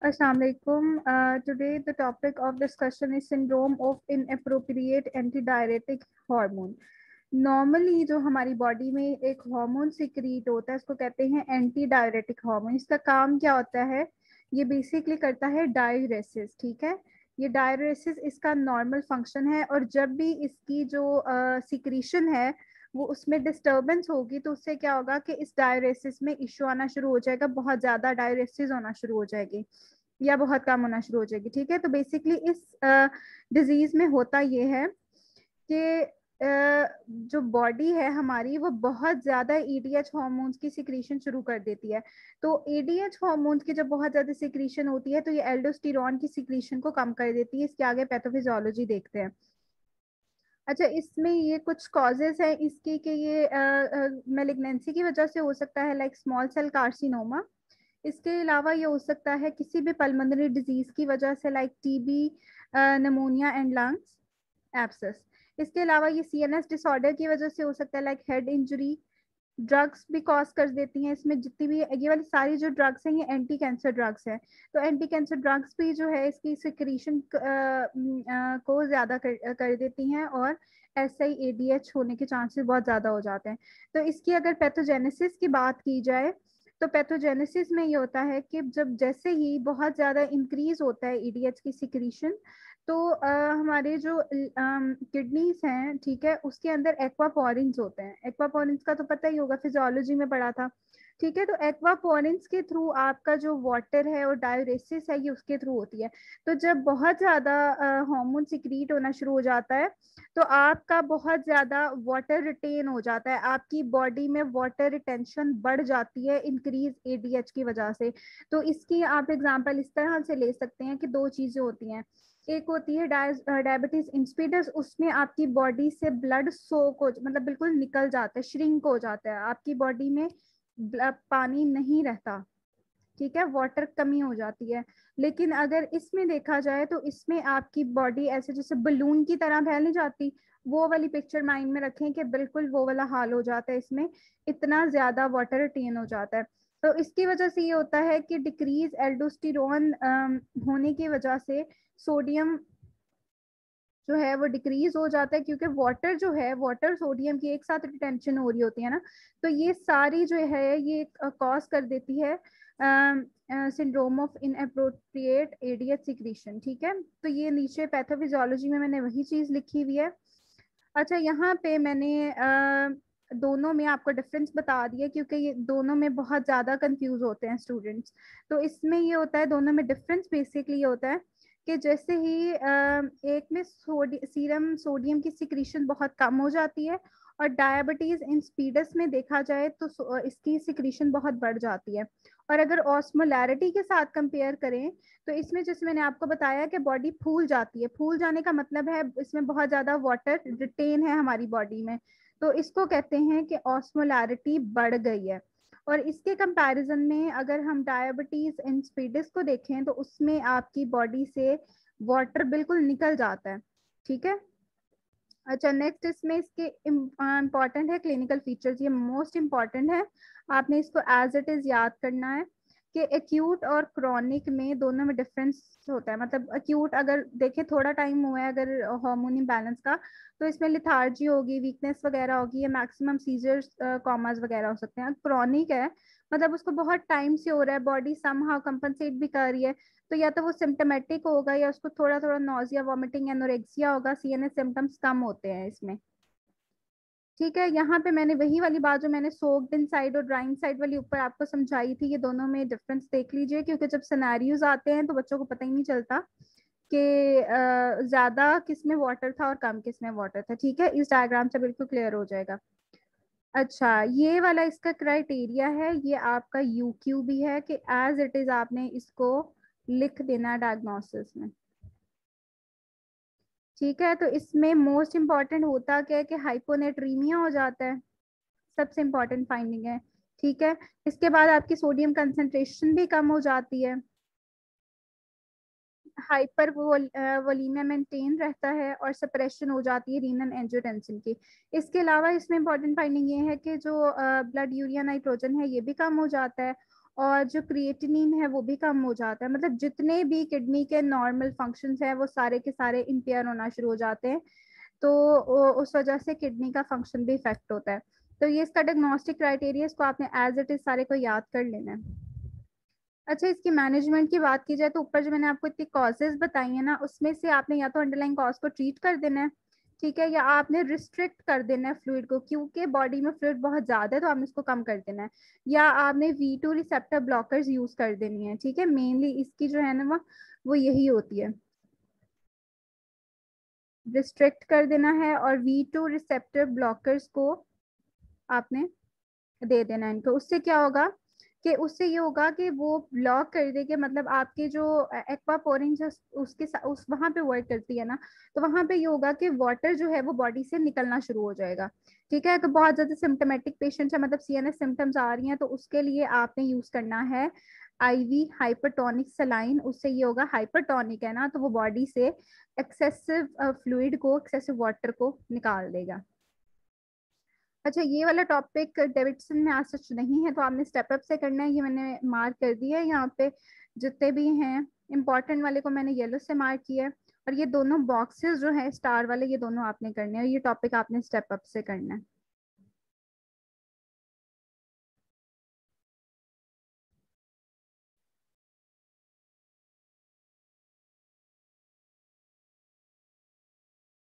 Assalamu alaikum. Today the topic of discussion is syndrome of inappropriate antidiuretic hormone. Normally जो हमारी body में एक hormone secrete होता है उसको कहते हैं एंटी डायरेटिक हार्मोन। इसका काम क्या होता है? ये बेसिकली करता है डायरेसिस। ठीक है, ये डायरेसिस इसका नॉर्मल फंक्शन है, और जब भी इसकी जो सिक्रीशन है वो उसमें डिस्टरबेंस होगी तो उससे क्या होगा कि इस डायरेसिस में इश्यू आना शुरू हो जाएगा, बहुत ज्यादा डायरेसिस होना शुरू हो जाएगी या बहुत कम होना शुरू हो जाएगी। ठीक है, तो बेसिकली इस डिजीज में होता ये है कि जो बॉडी है हमारी वो बहुत ज्यादा ईडीएच हार्मोन्स की सिक्रीशन शुरू कर देती है। तो ईडीएच हार्मोन्स की जब बहुत ज्यादा सिक्रीशन होती है तो ये एल्डोस्टेरॉन की सिक्रीशन को कम कर देती है। इसके आगे पैथोफिजियोलॉजी देखते हैं। अच्छा, इसमें ये कुछ कॉजेज है इसकी कि ये मेलिग्नेंसी की वजह से हो सकता है, लाइक स्मॉल सेल कार्सिनोमा। इसके अलावा ये हो सकता है किसी भी पल्मोनरी डिजीज की वजह से, like TB, pneumonia and lungs abscess. इसके अलावा ये सीएनएस डिसऑर्डर की वजह से हो सकता है, लाइक हेड इंजरी। ड्रग्स भी कॉज कर देती हैं। इसमें जितनी भी ये वाली सारी जो ड्रग्स हैं ये एंटी कैंसर ड्रग्स हैं। तो एंटी कैंसर ड्रग्स भी जो है इसकी सिक्रीशन को ज्यादा कर देती हैं, और SIADH होने के चांसेस बहुत ज्यादा हो जाते हैं। तो इसकी अगर पैथोजेनेसिस की बात की जाए तो पैथोजेनेसिस में ये होता है कि जब जैसे ही बहुत ज्यादा इंक्रीज होता है EDH की सिक्रीशन, तो हमारे जो किडनीज हैं, ठीक है, उसके अंदर एक्वापोरिन्स होते हैं। एक्वापोरिन्स का तो पता ही होगा, फिजियोलॉजी में पढ़ा था। ठीक है, तो एक्वापोरिन्स के थ्रू आपका जो वाटर है और डायरेसिस है ये उसके थ्रू होती है। तो जब बहुत ज्यादा हार्मोन सिक्रीट होना शुरू हो जाता है तो आपका बहुत ज्यादा वाटर रिटेन हो जाता है, आपकी बॉडी में वाटर रिटेंशन बढ़ जाती है इंक्रीज ADH की वजह से। तो इसकी आप एग्जांपल इस तरह से ले सकते हैं कि दो चीजें होती हैं। एक होती है डायबिटीज इंसिपिडस, उसमें आपकी बॉडी से ब्लड सोक हो, मतलब बिल्कुल निकल जाता है, श्रिंक हो जाता है, आपकी बॉडी में पानी नहीं रहता। ठीक है, वाटर कमी हो जाती है। लेकिन अगर इसमें देखा जाए तो इसमें आपकी बॉडी ऐसे जैसे बलून की तरह फैल नहीं जाती। वो वाली पिक्चर माइंड में रखें कि बिल्कुल वो वाला हाल हो जाता है इसमें, इतना ज्यादा वाटर रिटेन हो जाता है। तो इसकी वजह से ये होता है कि डिक्रीज एल्डोस्टेरोन होने की वजह से सोडियम जो है वो डिक्रीज हो जाता है, क्योंकि वाटर जो है, वाटर सोडियम की एक साथ रिटेंशन हो रही होती है ना। तो ये सारी जो है ये कॉज कर देती है syndrome of inappropriate ADH secretion. ठीक है, तो ये नीचे पैथोफिजियोलॉजी में मैंने वही चीज लिखी हुई है। अच्छा, यहाँ पे मैंने दोनों में आपको डिफरेंस बता दिया, क्योंकि ये दोनों में बहुत ज़्यादा कंफ्यूज होते हैं स्टूडेंट्स। तो इसमें ये होता है, दोनों में डिफरेंस बेसिकली ये होता है कि जैसे ही एक में सीरम सोडियम की सिक्रीशन बहुत कम हो जाती है, और डायबिटीज इंसिपिडस में देखा जाए तो इसकी सिक्रीशन बहुत बढ़ जाती है। और अगर ऑस्मोलैरिटी के साथ कंपेयर करें तो इसमें जैसे मैंने आपको बताया कि बॉडी फूल जाती है। फूल जाने का मतलब है इसमें बहुत ज्यादा वाटर रिटेन है हमारी बॉडी में, तो इसको कहते हैं कि ऑस्मोलैरिटी बढ़ गई है। और इसके कंपैरिजन में अगर हम डायबिटीज इंसिपिडस को देखें तो उसमें आपकी बॉडी से वाटर बिल्कुल निकल जाता है। ठीक है। अच्छा, नेक्स्ट इसमें इसके इम्पॉर्टेंट है क्लिनिकल फीचर्स, ये मोस्ट इम्पॉर्टेंट है, आपने इसको एज इट इज याद करना है कि एक्यूट और क्रॉनिक में दोनों में डिफरेंस होता है। मतलब एक्यूट अगर देखें थोड़ा टाइम हुआ है अगर हार्मोन इम्बैलेंस का, तो इसमें लिथार्जी होगी, वीकनेस वगैरह होगी, या मैक्सिमम सीजर्स कॉमास वगैरह हो सकते हैं। क्रॉनिक है मतलब उसको बहुत टाइम से हो रहा है, बॉडी समहाउ कंपनसेट भी कर रही है, तो या तो वो सिम्टोमेटिक होगा या उसको थोड़ा थोड़ा नॉजिया, वॉमिटिंग, एनोरेक्सिया होगा, CNS सिम्टम्स कम होते हैं इसमें। ठीक है, यहाँ पे मैंने वही वाली बात जो मैंने सोक्ड इन साइड और ड्राइंग साइड वाली ऊपर आपको समझाई थी, ये दोनों में डिफरेंस देख लीजिए, क्योंकि जब सिनेरियोज आते हैं तो बच्चों को पता ही नहीं चलता कि ज्यादा किस में वाटर था और कम किस में वाटर था। ठीक है, इस डायग्राम से बिल्कुल क्लियर हो जाएगा। अच्छा, ये वाला इसका क्राइटेरिया है, ये आपका UQ भी है कि एज इट इज आपने इसको लिख देना डायग्नोसिस में। ठीक है, तो इसमें मोस्ट इम्पॉर्टेंट होता क्या है कि हाइपोनेट्रीमिया हो जाता है, सबसे इम्पॉर्टेंट फाइंडिंग है। ठीक है, इसके बाद आपकी सोडियम कंसंट्रेशन भी कम हो जाती है, हाइपर वोलीमिया मेंटेन रहता है, और सप्रेशन हो जाती है रीनल एंजियोटेंसिन की। इसके अलावा इसमें इंपॉर्टेंट फाइंडिंग ये है कि जो ब्लड यूरिया नाइट्रोजन है ये भी कम हो जाता है, और जो क्रिएटिनिन है वो भी कम हो जाता है। मतलब जितने भी किडनी के नॉर्मल फंक्शंस हैं वो सारे के सारे इम्पेयर होना शुरू हो जाते हैं, तो उस वजह से किडनी का फंक्शन भी इफेक्ट होता है। तो ये इसका डायग्नोस्टिक क्राइटेरिया, इसको आपने एज इट इज सारे को याद कर लेना है। अच्छा, इसकी मैनेजमेंट की बात की जाए तो ऊपर जो मैंने आपको इतनी कॉजेज बताई है ना, उसमें से आपने या तो अंडरलाइन कॉज को ट्रीट कर देना है, ठीक है, या आपने रिस्ट्रिक्ट कर देना है फ्लूइड को, क्योंकि बॉडी में फ्लूइड बहुत ज्यादा है तो आपने इसको कम कर देना है, या आपने V2 रिसेप्टर ब्लॉकर्स यूज कर देनी है। ठीक है, मेनली इसकी जो है ना वो यही होती है, रिस्ट्रिक्ट कर देना है और V2 रिसेप्टर ब्लॉकर्स को आपने दे देना है इनको। उससे क्या होगा कि उससे ये होगा कि वो ब्लॉक कर देगी, मतलब आपके जो एक्वापोरिन उसके उस वहां पे वर्क करती है ना, तो वहां पे ये होगा कि वाटर जो है वो बॉडी से निकलना शुरू हो जाएगा। ठीक है, तो बहुत ज्यादा सिम्टोमेटिक पेशेंट है, मतलब CNS सिम्टम्स आ रही हैं, तो उसके लिए आपने यूज करना है IV हाइपरटोनिक सलाइन। उससे ये होगा, हाइपरटोनिक है ना, तो वो बॉडी से एक्सेसिव फ्लूइड को, एक्सेसिव वाटर को निकाल देगा। अच्छा, ये वाला टॉपिक डेविडसन में आज सच नहीं है, तो आपने स्टेप अप से करना है, ये मैंने मार्क कर दिया है यहाँ पे। जितने भी हैं इंपॉर्टेंट वाले को मैंने येलो से मार्क किया है, और ये दोनों बॉक्सेस जो है स्टार वाले, ये दोनों आपने करने हैं, और ये टॉपिक आपने स्टेप अप से करना है।